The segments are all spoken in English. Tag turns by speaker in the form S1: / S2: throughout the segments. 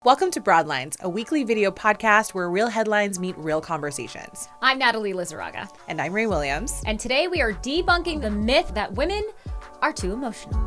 S1: Welcome to Broadlines, a weekly video podcast where real headlines meet real conversations.
S2: I'm Natalie Lizarraga.
S1: And I'm Rae Williams.
S2: And today we are debunking the myth that women are too emotional.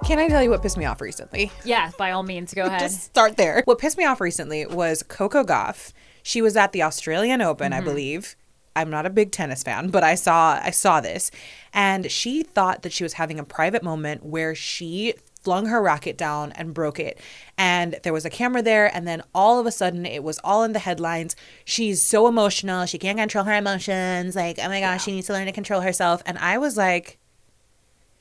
S1: Can I tell you what pissed me off recently?
S2: Yeah, by all means, go ahead.
S1: Just start there. What pissed me off recently was Coco Gauff. She was at the Australian Open, I believe. I'm not a big tennis fan, but I saw this. And she thought that she was having a private moment where she flung her racket down and broke it. And there was a camera there, and then all of a sudden it was all in the headlines. She's so emotional. She can't control her emotions. Like, oh my gosh, she needs to learn to control herself. And I was like,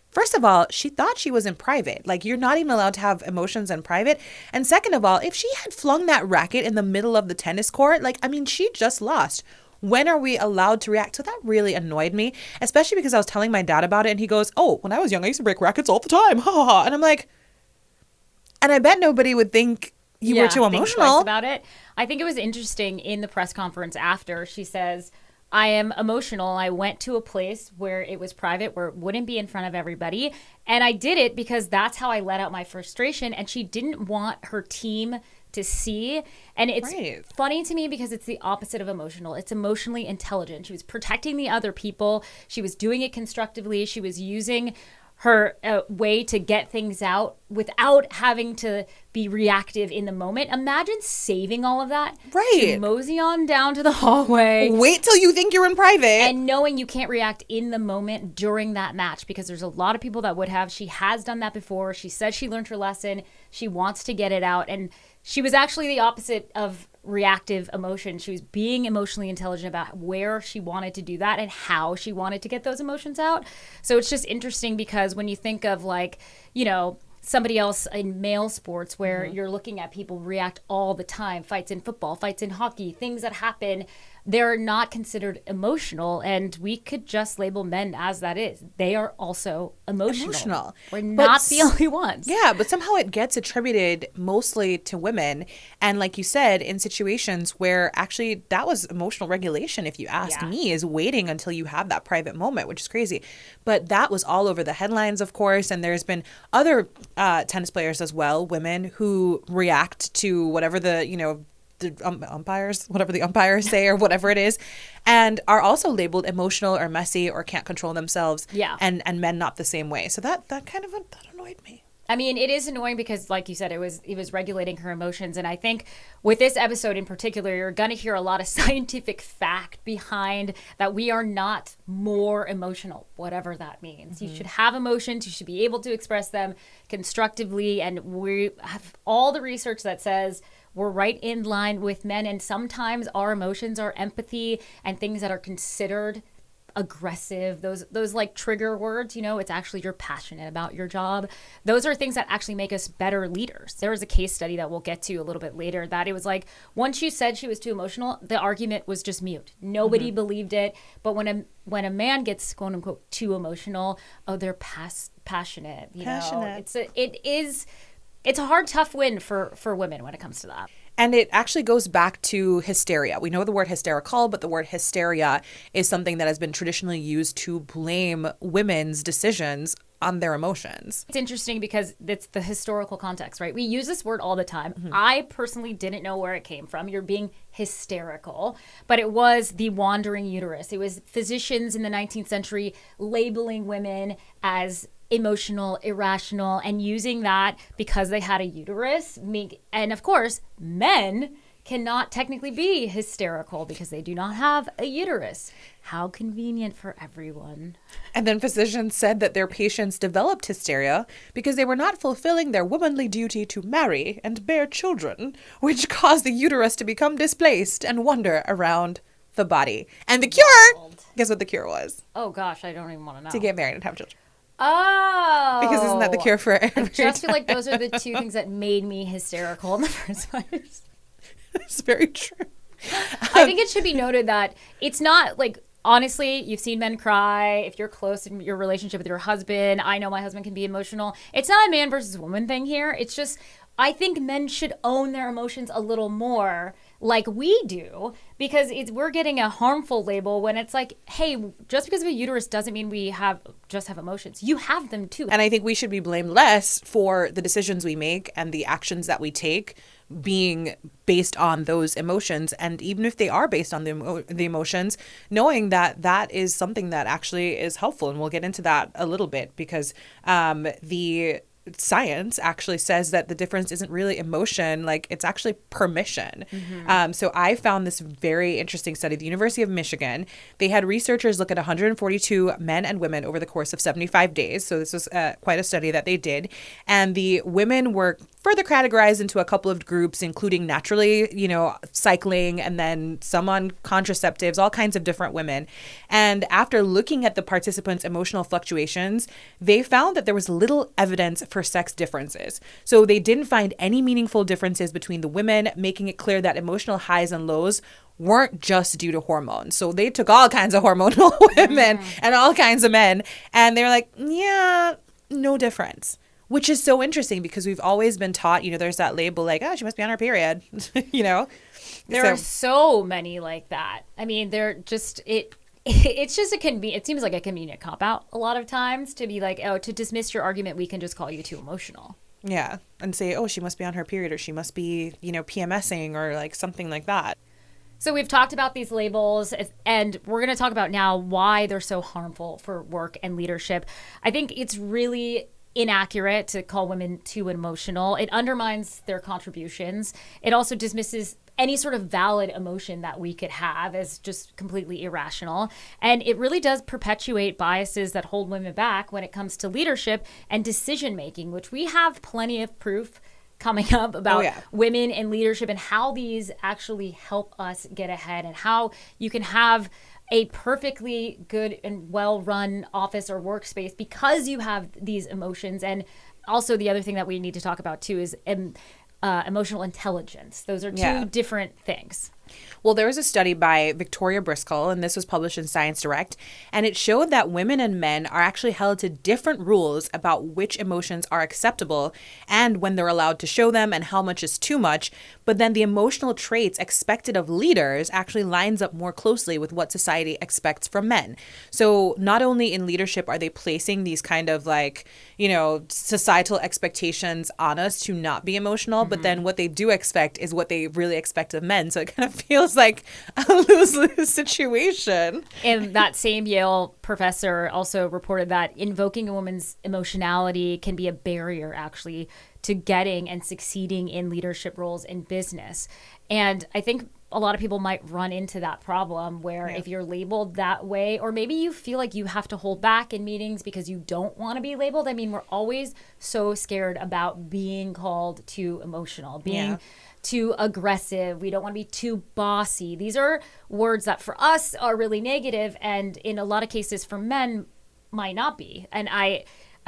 S1: first of all, she thought she was in private. Like, you're not even allowed to have emotions in private. And second of all, if she had flung that racket in the middle of the tennis court, she just lost. When are we allowed to react? So that really annoyed me, especially because I was telling my dad about it and he goes, oh, when I was young, I used to break rackets all the time. Ha ha ha. And I'm like, and I bet nobody would think you were too emotional
S2: about it. I think it was interesting in the press conference after she says, I am emotional. I went to a place where it was private, where it wouldn't be in front of everybody. And I did it because that's how I let out my frustration. And she didn't want her team to see. And it's funny to me because it's the opposite of emotional. It's emotionally intelligent. She was protecting the other people. She was doing it constructively. She was using her way to get things out without having to be reactive in the moment. Imagine saving all of that. To mosey on down to the hallway.
S1: Wait till you think you're in private.
S2: And knowing you can't react in the moment during that match, because there's a lot of people that would have. She has done that before. She says she learned her lesson. She wants to get it out. And she was actually the opposite of reactive emotion. She was being emotionally intelligent about where she wanted to do that and how she wanted to get those emotions out. So it's just interesting because when you think of somebody else in male sports where you're looking at people react all the time, fights in football, fights in hockey, things that happen, they're not considered emotional, and we could just label men as that is. They are also emotional. We're not the only ones.
S1: Yeah, but somehow it gets attributed mostly to women. And like you said, in situations where actually that was emotional regulation, if you ask me, is waiting until you have that private moment, which is crazy. But that was all over the headlines, of course. And there's been other tennis players as well, women who react to whatever the umpires, whatever the umpires say or whatever it is, and are also labeled emotional or messy or can't control themselves.
S2: Yeah.
S1: And men not the same way. So that kind of that annoyed me.
S2: I mean, it is annoying because, like you said, it was regulating her emotions. And I think with this episode in particular, you're going to hear a lot of scientific fact behind that we are not more emotional, whatever that means. You should have emotions. You should be able to express them constructively. And we have all the research that says we're right in line with men. And sometimes our emotions are empathy and things that are considered aggressive, those like trigger words, it's actually you're passionate about your job. Those are things that actually make us better leaders. There was a case study that we'll get to a little bit later that it was like, once you said she was too emotional, the argument was just mute. Nobody believed it. But when a man gets quote unquote too emotional, oh, they're passionate. It's a hard, tough win for women when it comes to that.
S1: And it actually goes back to hysteria. We know the word hysterical, but the word hysteria is something that has been traditionally used to blame women's decisions on their emotions.
S2: It's interesting because it's the historical context, right? We use this word all the time. I personally didn't know where it came from. You're being hysterical, but it was the wandering uterus. It was physicians in the 19th century labeling women as emotional, irrational, and using that because they had a uterus. And of course, men cannot technically be hysterical because they do not have a uterus. How convenient for everyone.
S1: And then physicians said that their patients developed hysteria because they were not fulfilling their womanly duty to marry and bear children, which caused the uterus to become displaced and wander around the body. And the cure, guess what the cure was?
S2: Oh gosh, I don't even want to know.
S1: To get married and have children.
S2: Oh.
S1: Because isn't that the cure for every
S2: I just feel like those are the two things that made me hysterical in the first place.
S1: It's very true.
S2: I think it should be noted that it's not like, honestly, you've seen men cry. If you're close in your relationship with your husband, I know my husband can be emotional. It's not a man versus woman thing here. It's just, I think men should own their emotions a little more like we do, because we're getting a harmful label when it's like, hey, just because of a uterus doesn't mean we have emotions. You have them too.
S1: And I think we should be blamed less for the decisions we make and the actions that we take being based on those emotions. And even if they are based on the emotions, knowing that that is something that actually is helpful. And we'll get into that a little bit, because the science actually says that the difference isn't really emotion, like it's actually permission. So I found this very interesting study. The University of Michigan, they had researchers look at 142 men and women over the course of 75 days. So this was quite a study that they did. And the women were further categorized into a couple of groups, including naturally, cycling, and then some on contraceptives, all kinds of different women. And after looking at the participants' emotional fluctuations, they found that there was little evidence for sex differences. So they didn't find any meaningful differences between the women, making it clear that emotional highs and lows weren't just due to hormones. So they took all kinds of hormonal women and all kinds of men, and they were like, yeah, no difference. Which is so interesting, because we've always been taught, there's that label like, oh, she must be on her period,
S2: There are so many like that. I mean, they're just, it's just it seems like a convenient cop-out a lot of times to be like, oh, to dismiss your argument, we can just call you too emotional.
S1: Yeah. And say, oh, she must be on her period, or she must be, PMSing, or like something like that.
S2: So we've talked about these labels, and we're going to talk about now why they're so harmful for work and leadership. I think it's really inaccurate to call women too emotional. It undermines their contributions. It also dismisses any sort of valid emotion that we could have as just completely irrational. And it really does perpetuate biases that hold women back when it comes to leadership and decision making, which we have plenty of proof coming up about women in leadership and how these actually help us get ahead, and how you can have a perfectly good and well-run office or workspace because you have these emotions. And also the other thing that we need to talk about too is emotional intelligence. Those are two different things.
S1: Well, there was a study by Victoria Briscoe, and this was published in Science Direct, and it showed that women and men are actually held to different rules about which emotions are acceptable and when they're allowed to show them and how much is too much. But then the emotional traits expected of leaders actually lines up more closely with what society expects from men. So not only in leadership are they placing these kind of like, societal expectations on us to not be emotional, but then what they do expect is what they really expect of men. So it kind of feels like a lose-lose situation.
S2: And that same Yale professor also reported that invoking a woman's emotionality can be a barrier actually to getting and succeeding in leadership roles in business. And I think a lot of people might run into that problem where if you're labeled that way, or maybe you feel like you have to hold back in meetings because you don't want to be labeled. I mean, we're always so scared about being called too emotional, being too aggressive. We don't want to be too bossy. These are words that for us are really negative, and in a lot of cases for men might not be. And I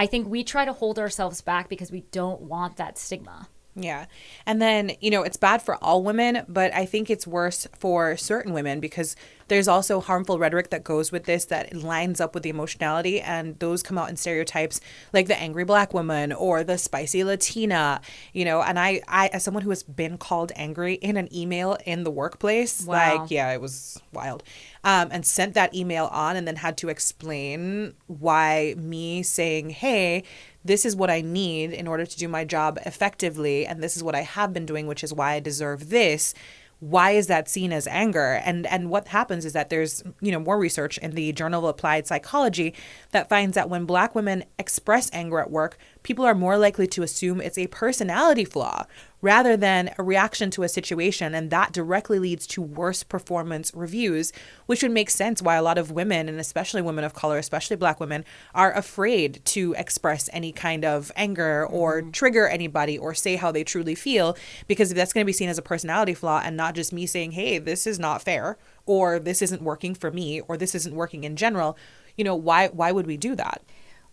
S2: think we try to hold ourselves back because we don't want that stigma.
S1: Yeah. And then, it's bad for all women, but I think it's worse for certain women because there's also harmful rhetoric that goes with this that lines up with the emotionality, and those come out in stereotypes like the angry Black woman or the spicy Latina, and I as someone who has been called angry in an email in the workplace, it was wild, and sent that email on and then had to explain why me saying, hey, this is what I need in order to do my job effectively, and this is what I have been doing, which is why I deserve this. Why is that seen as anger? And what happens is that there's, more research in the Journal of Applied Psychology that finds that when Black women express anger at work, people are more likely to assume it's a personality flaw rather than a reaction to a situation. And that directly leads to worse performance reviews, which would make sense why a lot of women, and especially women of color, especially Black women, are afraid to express any kind of anger or trigger anybody or say how they truly feel, because that's going to be seen as a personality flaw and not just me saying, hey, this is not fair, or this isn't working for me, or this isn't working in general. Why would we do that?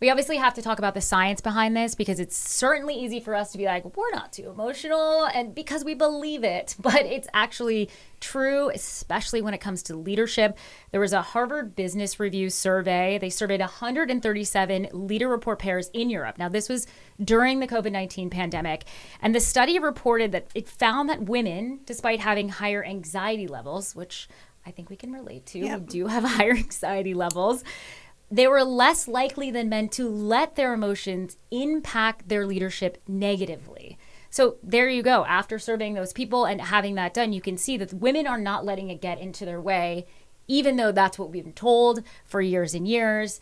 S2: We obviously have to talk about the science behind this because it's certainly easy for us to be like, we're not too emotional, and because we believe it, but it's actually true, especially when it comes to leadership. There was a Harvard Business Review survey. They surveyed 137 leader report pairs in Europe. Now, this was during the COVID-19 pandemic, and the study reported that it found that women, despite having higher anxiety levels, which I think we can relate to, we do have higher anxiety levels, they were less likely than men to let their emotions impact their leadership negatively. So there you go. After surveying those people and having that done, you can see that women are not letting it get into their way, even though that's what we've been told for years and years.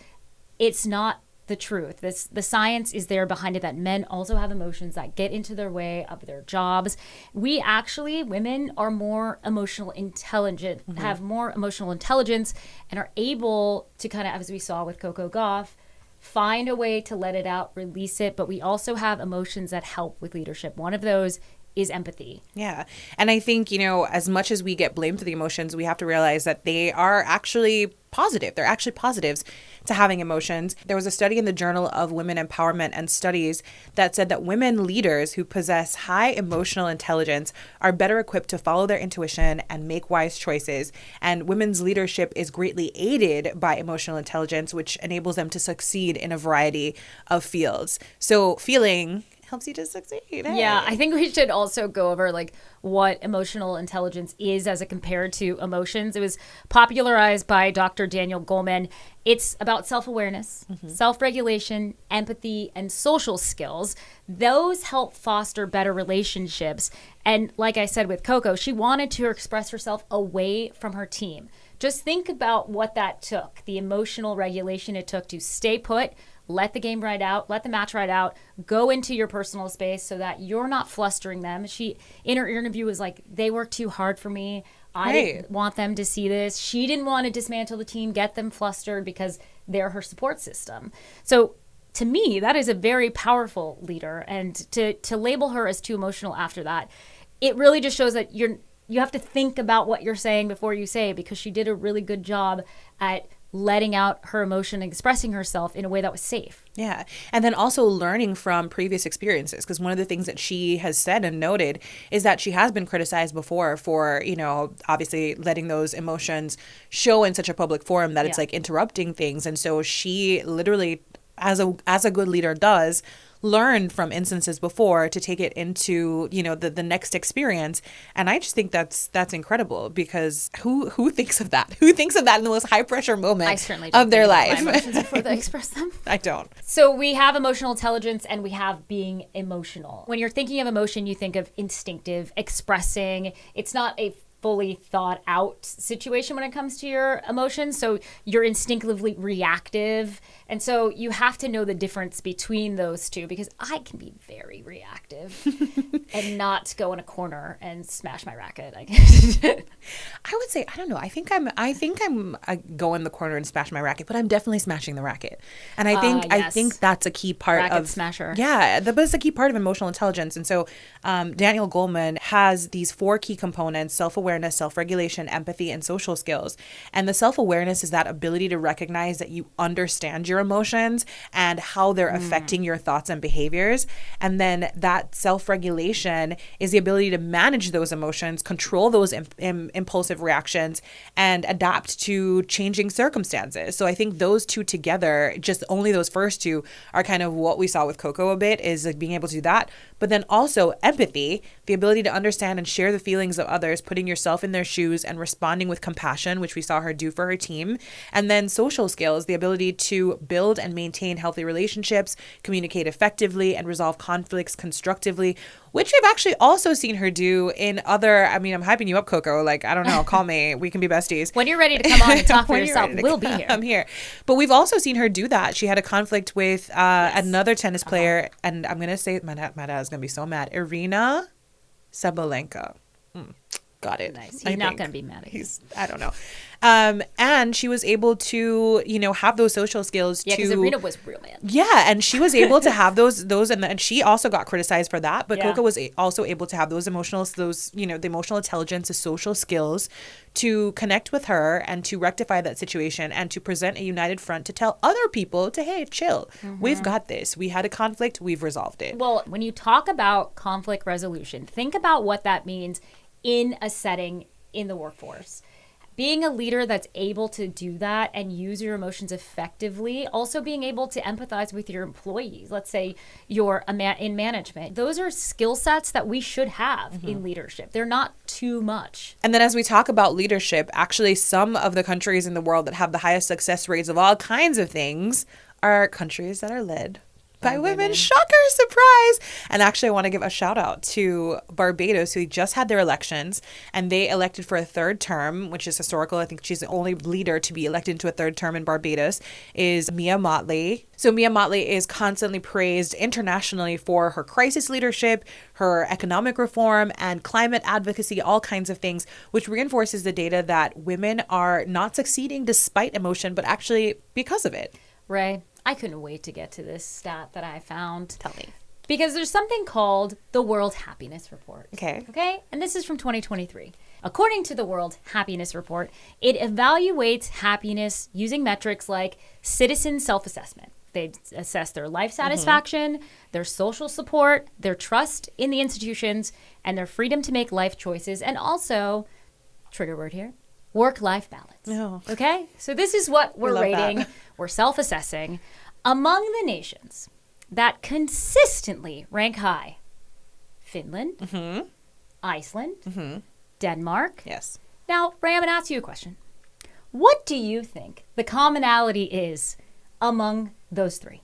S2: It's not the truth. The science is there behind it that men also have emotions that get into their way of their jobs. Women are more emotional intelligent, have more emotional intelligence, and are able to kind of, as we saw with Coco Gauff, find a way to let it out, release it. But we also have emotions that help with leadership. One of those is empathy.
S1: Yeah. And I think, as much as we get blamed for the emotions, we have to realize that they are actually positive. They're actually positives to having emotions. There was a study in the Journal of Women Empowerment and Studies that said that women leaders who possess high emotional intelligence are better equipped to follow their intuition and make wise choices. And women's leadership is greatly aided by emotional intelligence, which enables them to succeed in a variety of fields. So feeling helps you to succeed. Hey.
S2: Yeah, I think we should also go over what emotional intelligence is as it compared to emotions. It was popularized by Dr. Daniel Goleman. It's about self-awareness, self-regulation, empathy, and social skills. Those help foster better relationships. And like I said with Coco, she wanted to express herself away from her team. Just think about what that took, the emotional regulation it took to stay put, let the game ride out, let the match ride out, go into your personal space so that you're not flustering them. She, in her interview, was like, they work too hard for me. I didn't want them to see this. She didn't want to dismantle the team, get them flustered because they're her support system. So to me, that is a very powerful leader. And to label her as too emotional after that, it really just shows that you have to think about what you're saying before you say it, because she did a really good job at letting out her emotion and expressing herself in a way that was safe.
S1: Yeah. And then also learning from previous experiences, because one of the things that she has said and noted is that she has been criticized before for, obviously letting those emotions show in such a public forum that it's like interrupting things. And so she literally, as a good leader does, learned from instances before to take it into, the next experience. And I just think that's incredible, because who thinks of that? Who thinks of that in the most high pressure moment of their life?
S2: My emotions before they express them.
S1: I don't.
S2: So we have emotional intelligence and we have being emotional. When you're thinking of emotion, you think of instinctive, expressing. It's not a fully thought out situation when it comes to your emotions. So you're instinctively reactive. And so you have to know the difference between those two, because I can be very reactive and not go in a corner and smash my racket. I
S1: would say, I don't know. I think I go in the corner and smash my racket, but I'm definitely smashing the racket. And I think that's a key part
S2: racket smasher.
S1: Yeah, that's a key part of emotional intelligence. And so Daniel Goleman has these 4 key components: self-awareness, self-regulation, empathy, and social skills. And the self-awareness is that ability to recognize that you understand your emotions and how they're affecting your thoughts and behaviors. And then that self-regulation is the ability to manage those emotions, control those impulsive reactions, and adapt to changing circumstances. So I think those two together, just only those first two, are kind of what we saw with Coco a bit, is like being able to do that. But then also empathy, the ability to understand and share the feelings of others, putting yourself in their shoes and responding with compassion, which we saw her do for her team. And then social skills, the ability to build and maintain healthy relationships, communicate effectively, and resolve conflicts constructively, which I've actually also seen her do in other, I'm hyping you up, Coco. I don't know, call me. We can be besties.
S2: When you're ready to come on and talk for yourself, we'll be here.
S1: I'm here. But we've also seen her do that. She had a conflict with another tennis player, and I'm going to say, my dad is going to be so mad, Irina Sabalenka. got it.
S2: Nice. He's not going to be mad at you.
S1: I don't know. And she was able to, have those social skills.
S2: Yeah, because Arena was real mad.
S1: Yeah, and she was able to have those, and she also got criticized for that. But Coco was also able to have those the emotional intelligence, the social skills to connect with her and to rectify that situation and to present a united front to tell other people to, hey, chill. We've got this. We had a conflict. We've resolved it.
S2: Well, when you talk about conflict resolution, think about what that means in a setting in the workforce. Being a leader that's able to do that and use your emotions effectively, also being able to empathize with your employees, let's say you're in management. Those are skill sets that we should have in leadership. They're not too much.
S1: And then as we talk about leadership, actually some of the countries in the world that have the highest success rates of all kinds of things are countries that are led by women. Shocker, surprise. And actually, I want to give a shout out to Barbados, who just had their elections, and they elected for a third term, which is historical. I think she's the only leader to be elected into a third term in Barbados, is Mia Mottley. So Mia Mottley is constantly praised internationally for her crisis leadership, her economic reform, and climate advocacy, all kinds of things, which reinforces the data that women are not succeeding despite emotion, but actually because of it.
S2: Rae, I couldn't wait to get to this stat that I found.
S1: Tell me.
S2: Because there's something called the World Happiness Report.
S1: Okay.
S2: And this is from 2023. According to the World Happiness Report, it evaluates happiness using metrics like citizen self-assessment. They assess their life satisfaction, their social support, their trust in the institutions, and their freedom to make life choices, and also, trigger word here, work-life balance.
S1: No.
S2: Okay? So this is what we're rating.
S1: That.
S2: We're self-assessing. Among the nations that consistently rank high, Finland, Iceland, Denmark.
S1: Yes.
S2: Now, Rae, I'm going to ask you a question. What do you think the commonality is among those three?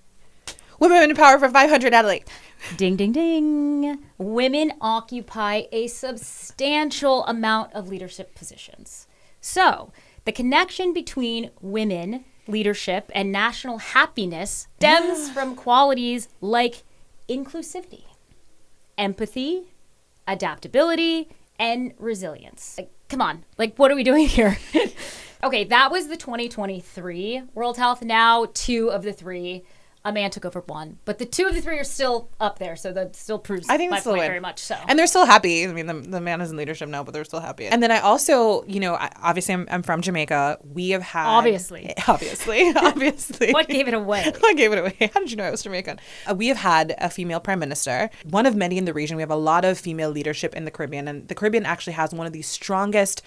S1: Women in power for 500, Natalie.
S2: Ding, ding, ding. Women occupy a substantial amount of leadership positions. So, the connection between women, leadership, and national happiness stems from qualities like inclusivity, empathy, adaptability, and resilience. Like, come on, what are we doing here? Okay, that was the 2023 World Health. Now, 2 of the 3. A man took over 1, but the 2 of the 3 are still up there, so that still proves my point very much so.
S1: And they're still happy. I mean, the man is in leadership now, but they're still happy. And then I also, obviously I'm from Jamaica. We have had... Obviously.
S2: What gave it away?
S1: What gave it away? How did you know I was Jamaican? We have had a female prime minister, one of many in the region. We have a lot of female leadership in the Caribbean, and the Caribbean actually has one of the strongest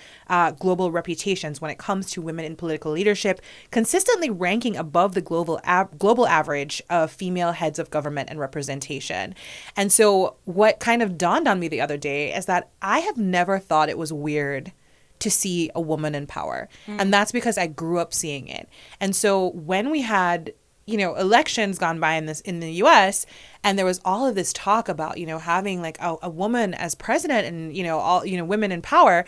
S1: global reputations when it comes to women in political leadership, consistently ranking above the global average of female heads of government and representation. And so what kind of dawned on me the other day is that I have never thought it was weird to see a woman in power. And that's because I grew up seeing it. And so when we had, elections gone by in the US, and there was all of this talk about, having like a woman as president and, all, women in power,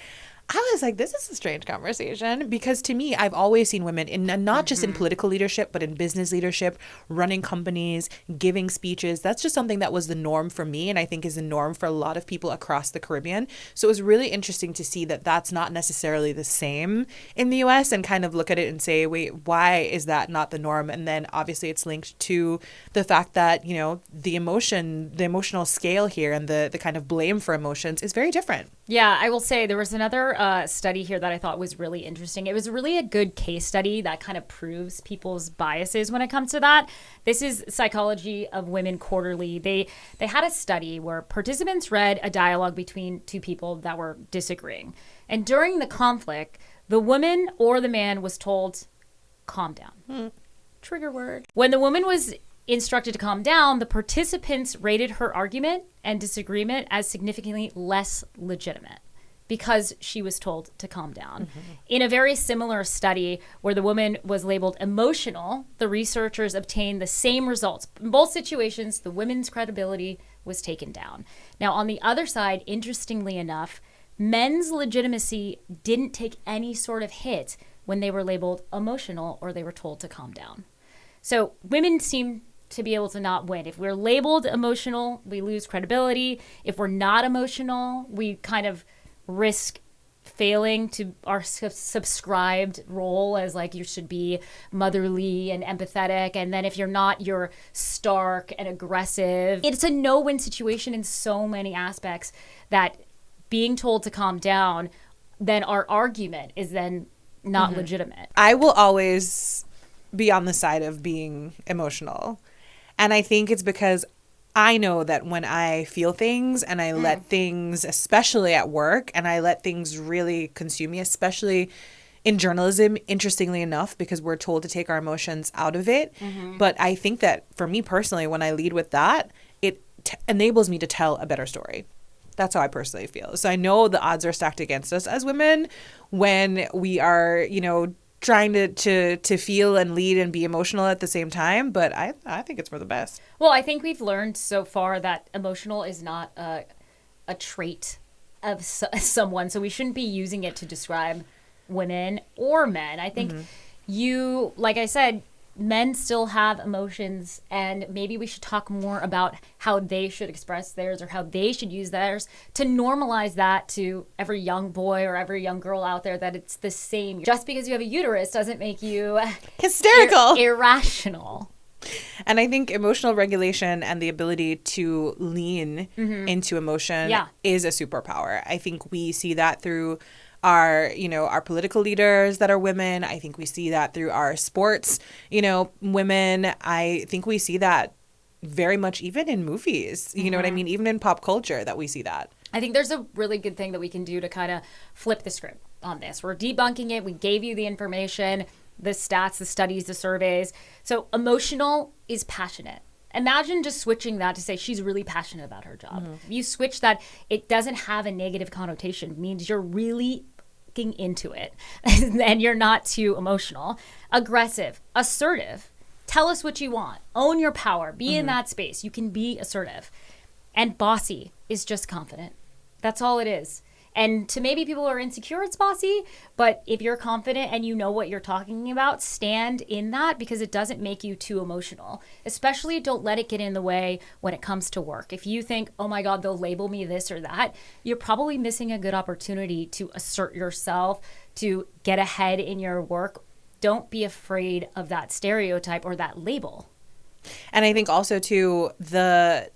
S1: I was like, this is a strange conversation, because to me, I've always seen women in not just in political leadership, but in business leadership, running companies, giving speeches. That's just something that was the norm for me, and I think is the norm for a lot of people across the Caribbean. So it was really interesting to see that that's not necessarily the same in the US, and kind of look at it and say, wait, why is that not the norm? And then obviously it's linked to the fact that, the emotional scale here and the kind of blame for emotions is very different.
S2: Yeah, I will say there was another study here that I thought was really interesting. It was really a good case study that kind of proves people's biases when it comes to that. This is Psychology of Women Quarterly. They had a study where participants read a dialogue between 2 people that were disagreeing. And during the conflict, the woman or the man was told, calm down. Trigger word. When the woman was instructed to calm down, the participants rated her argument and disagreement as significantly less legitimate because she was told to calm down. In a very similar study where the woman was labeled emotional, the researchers obtained the same results. In both situations, the women's credibility was taken down. Now, on the other side, interestingly enough, men's legitimacy didn't take any sort of hit when they were labeled emotional or they were told to calm down. So women seem to be able to not win. If we're labeled emotional, we lose credibility. If we're not emotional, we kind of risk failing to our subscribed role as like you should be motherly and empathetic, and then if you're not, you're stark and aggressive. It's a no-win situation in so many aspects that being told to calm down, then our argument is then not legitimate.
S1: I will always be on the side of being emotional, and I think it's because I know that when I feel things and I let things, especially at work, and I let things really consume me, especially in journalism, interestingly enough, because we're told to take our emotions out of it. But I think that for me personally, when I lead with that, it enables me to tell a better story. That's how I personally feel. So I know the odds are stacked against us as women when we are, you know, trying to feel and lead and be emotional at the same time, but I think it's for the best.
S2: Well, I think we've learned so far that emotional is not a trait of someone, so we shouldn't be using it to describe women or men. I think like I said, men still have emotions, and maybe we should talk more about how they should express theirs or how they should use theirs to normalize that to every young boy or every young girl out there, that it's the same. Just because you have a uterus doesn't make you
S1: hysterical,
S2: irrational.
S1: And I think emotional regulation and the ability to lean into emotion is a superpower. I think we see that through our political leaders that are women. I think we see that through our sports, women. I think we see that very much even in movies, you know what I mean? Even in pop culture that we see that.
S2: I think there's a really good thing that we can do to kind of flip the script on this. We're debunking it. We gave you the information, the stats, the studies, the surveys. So emotional is passionate. Imagine just switching that to say she's really passionate about her job. You switch that, it doesn't have a negative connotation. It means you're really into it and you're not too emotional. Aggressive, assertive, tell us what you want, own your power, be in that space. You can be assertive. And bossy is just confident. That's all it is. And to maybe people who are insecure, it's bossy, but if you're confident and you know what you're talking about, stand in that, because it doesn't make you too emotional. Especially don't let it get in the way when it comes to work. If you think, oh my God, they'll label me this or that, you're probably missing a good opportunity to assert yourself, to get ahead in your work. Don't be afraid of that stereotype or that label.
S1: And I think also too, the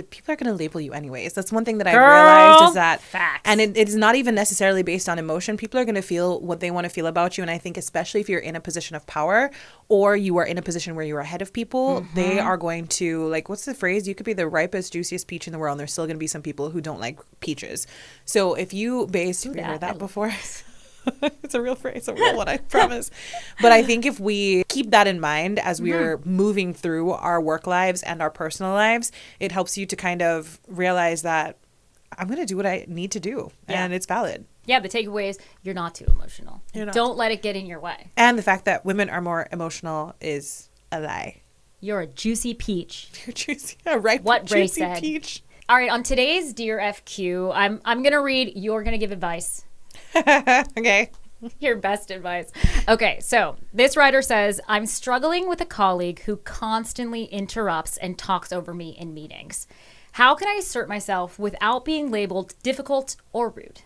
S1: people are going to label you anyways. That's one thing that I've realized is that,
S2: facts.
S1: And it is not even necessarily based on emotion. People are going to feel what they want to feel about you. And I think especially if you're in a position of power or you are in a position where you're ahead of people, they are going to, like, what's the phrase? You could be the ripest, juiciest peach in the world, and there's still going to be some people who don't like peaches. So if you base, have you heard that before? It's a real phrase, it's a real one, I promise. But I think if we keep that in mind as we're moving through our work lives and our personal lives, it helps you to kind of realize that I'm going to do what I need to do, and it's valid.
S2: Yeah, the takeaway is you're not too emotional. Don't let it get in your way.
S1: And the fact that women are more emotional is a lie.
S2: You're a juicy peach.
S1: You're juicy, a ripe,
S2: what Rae
S1: juicy
S2: said.
S1: peach.
S2: All right, on today's Dear FQ, I'm going to read, you're going to give advice.
S1: Okay.
S2: Your best advice. Okay, so this writer says, I'm struggling with a colleague who constantly interrupts and talks over me in meetings. How can I assert myself without being labeled difficult or rude?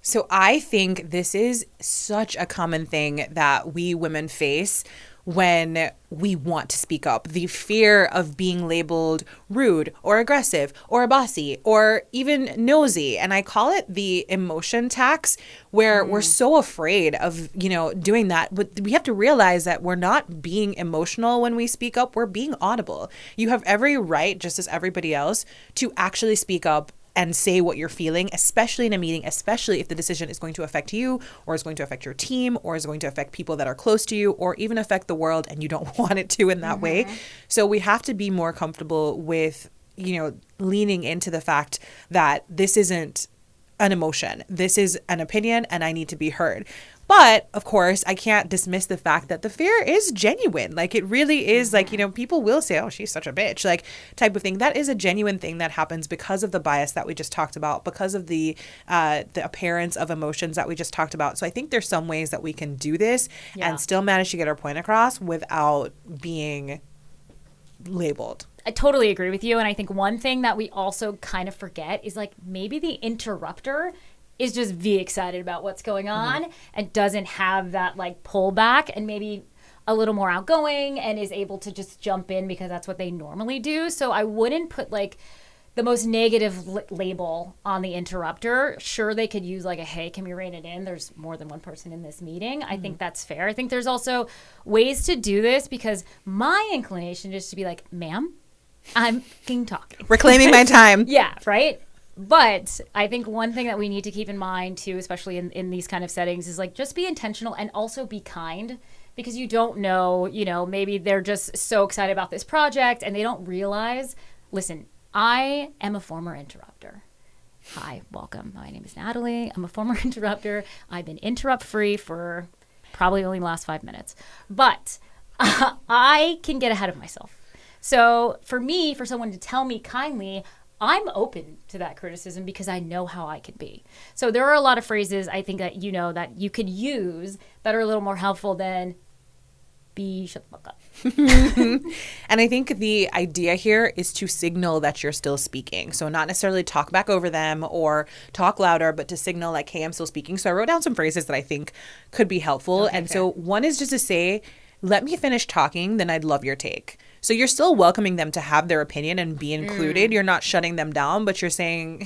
S1: So I think this is such a common thing that we women face when we want to speak up. The fear of being labeled rude or aggressive or bossy or even nosy. And I call it the emotion tax, where we're so afraid of, doing that. But we have to realize that we're not being emotional when we speak up. We're being audible. You have every right, just as everybody else, to actually speak up and say what you're feeling, especially in a meeting, especially if the decision is going to affect you or is going to affect your team or is going to affect people that are close to you or even affect the world and you don't want it to in that way. So we have to be more comfortable with, leaning into the fact that this isn't an emotion. This is an opinion and I need to be heard. But of course, I can't dismiss the fact that the fear is genuine. Like, it really is like, people will say, oh, she's such a bitch, like, type of thing. That is a genuine thing that happens because of the bias that we just talked about, because of the appearance of emotions that we just talked about. So I think there's some ways that we can do this and still manage to get our point across without being labeled.
S2: I totally agree with you. And I think one thing that we also kind of forget is, like, maybe the interrupter is just be excited about what's going on and doesn't have that like pullback and maybe a little more outgoing and is able to just jump in because that's what they normally do. So I wouldn't put like the most negative label on the interrupter. Sure, they could use like a, hey, can we rein it in? There's more than one person in this meeting. I think that's fair. I think there's also ways to do this because my inclination is to be like, ma'am, I'm fucking talking.
S1: Reclaiming my time.
S2: Yeah, right? But I think one thing that we need to keep in mind too, especially in these kind of settings, is like just be intentional and also be kind. Because you don't know, you know, maybe they're just so excited about this project and they don't realize, listen, I am a former interrupter. Hi, welcome. My name is Natalie. I'm a former interrupter. I've been interrupt free for probably only the last 5 minutes. But I can get ahead of myself. So for me, for someone to tell me kindly, I'm open to that criticism because I know how I can be. So there are a lot of phrases I think that you know that you could use that are a little more helpful than shut the fuck up.
S1: And I think the idea here is to signal that you're still speaking. So not necessarily talk back over them or talk louder, but to signal like, hey, I'm still speaking. So I wrote down some phrases that I think could be helpful. Okay, so one is just to say, let me finish talking, then I'd love your take. So you're still welcoming them to have their opinion and be included. You're not shutting them down, but you're saying,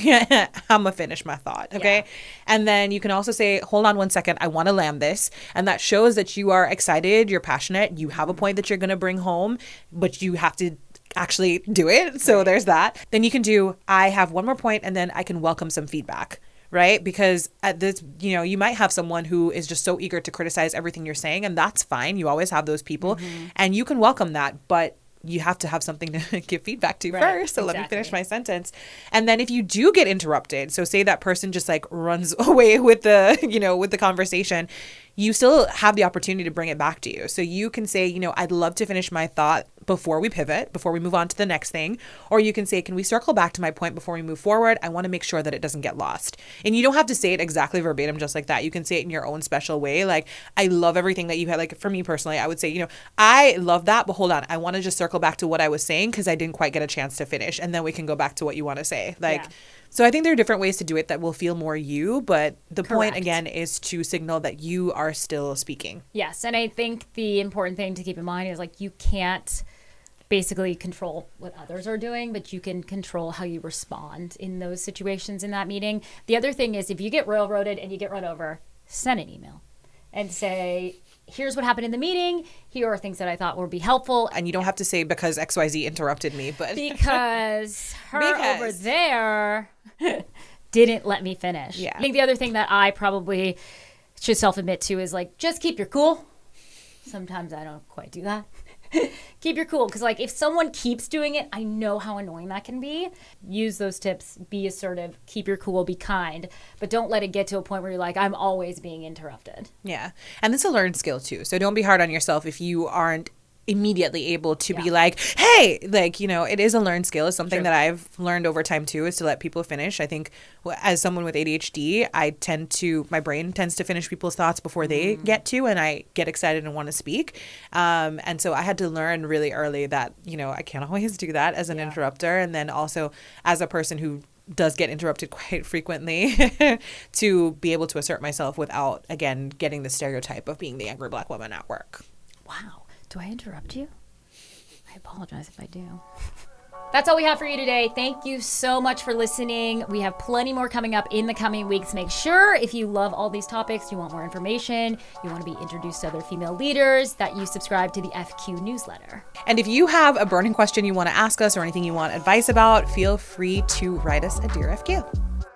S1: I'm going to finish my thought. Okay. Yeah. And then you can also say, hold on one second. I want to land this. And that shows that you are excited. You're passionate. You have a point that you're going to bring home, but you have to actually do it. So there's that. Then you can do, I have one more point, and then I can welcome some feedback. Right? Because at this, you know, you might have someone who is just so eager to criticize everything you're saying, and that's fine. You always have those people, and you can welcome that, but you have to have something to give feedback to first. So let me finish my sentence. And then if you do get interrupted, so say that person just like runs away with the, you know, with the conversation, you still have the opportunity to bring it back to you. So you can say, you know, I'd love to finish my thought before we pivot, before we move on to the next thing. Or you can say, can we circle back to my point before we move forward? I want to make sure that it doesn't get lost. And you don't have to say it exactly verbatim, just like that. You can say it in your own special way. Like, I love everything that you had. Like for me personally, I would say, you know, I love that, but hold on. I want to just circle back to what I was saying because I didn't quite get a chance to finish. And then we can go back to what you want to say. Like, so I think there are different ways to do it that will feel more you, but the point again is to signal that you are still speaking.
S2: Yes, and I think the important thing to keep in mind is like you can't basically control what others are doing, but you can control how you respond in those situations in that meeting. The other thing is if you get railroaded and you get run over, send an email and say, here's what happened in the meeting. Here are things that I thought would be helpful.
S1: And you don't have to say because XYZ interrupted me, but
S2: because over there didn't let me finish. Yeah. I think the other thing that I probably should self-admit to is like, just keep your cool. Sometimes I don't quite do that. Keep your cool. Because like if someone keeps doing it, I know how annoying that can be. Use those tips. Be assertive. Keep your cool. Be kind. But don't let it get to a point where you're like, I'm always being interrupted.
S1: Yeah. And it's a learned skill too. So don't be hard on yourself if you aren't immediately able to be like, hey, like, you know, it is a learned skill. It's something that I've learned over time too, is to let people finish. I think as someone with ADHD, my brain tends to finish people's thoughts before they get to, and I get excited and want to speak. And so I had to learn really early that, you know, I can't always do that as an interrupter. And then also as a person who does get interrupted quite frequently to be able to assert myself without, again, getting the stereotype of being the angry Black woman at work.
S2: Wow. Do I interrupt you? I apologize if I do. That's all we have for you today. Thank you so much for listening. We have plenty more coming up in the coming weeks. Make sure if you love all these topics, you want more information, you want to be introduced to other female leaders, that you subscribe to the FQ newsletter. And if you have a burning question you want to ask us or anything you want advice about, feel free to write us a Dear FQ.